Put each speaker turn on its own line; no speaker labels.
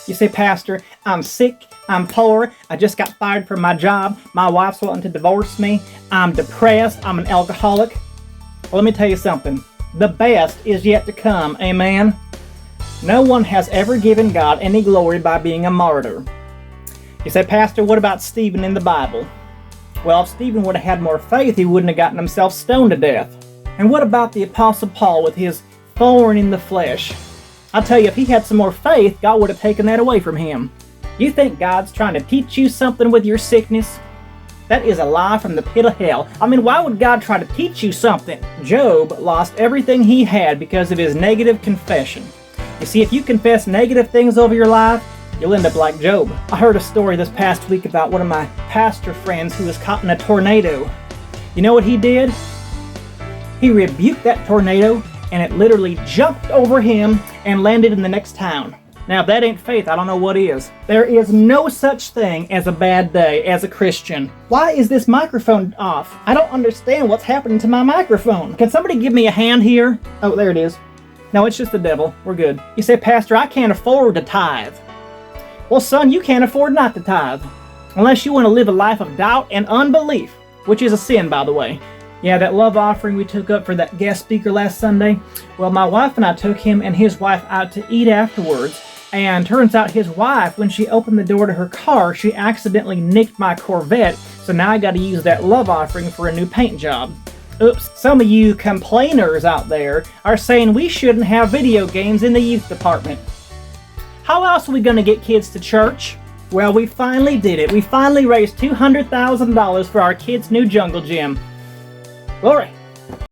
You say, Pastor, I'm sick, I'm poor, I just got fired from my job, my wife's wanting to divorce me, I'm depressed, I'm an alcoholic. Well, let me tell you something. The best is yet to come, amen? No one has ever given God any glory by being a martyr. You say, Pastor, what about Stephen in the Bible? Well, if Stephen would have had more faith, he wouldn't have gotten himself stoned to death. And what about the Apostle Paul with his thorn in the flesh? I'll tell you, if he had some more faith, God would have taken that away from him. You think God's trying to teach you something with your sickness? That is a lie from the pit of hell. I mean, why would God try to teach you something? Job lost everything he had because of his negative confession. You see, if you confess negative things over your life, you'll end up like Job. I heard a story this past week about one of my pastor friends who was caught in a tornado. You know what he did? He rebuked that tornado, and it literally jumped over him and landed in the next town. Now, if that ain't faith, I don't know what is. There is no such thing as a bad day as a Christian. Why is this microphone off? I don't understand what's happening to my microphone. Can somebody give me a hand here? Oh, there it is. No, it's just the devil. We're good. You say, Pastor, I can't afford to tithe. Well, son, you can't afford not to tithe. Unless you want to live a life of doubt and unbelief, which is a sin, by the way. Yeah, that love offering we took up for that guest speaker last Sunday. Well, my wife and I took him and his wife out to eat afterwards. And turns out his wife, when she opened the door to her car, she accidentally nicked my Corvette. So now I got to use that love offering for a new paint job. Oops, some of you complainers out there are saying we shouldn't have video games in the youth department. How else are we going to get kids to church? Well, we finally did it. We finally raised $200,000 for our kids' new jungle gym. Glory.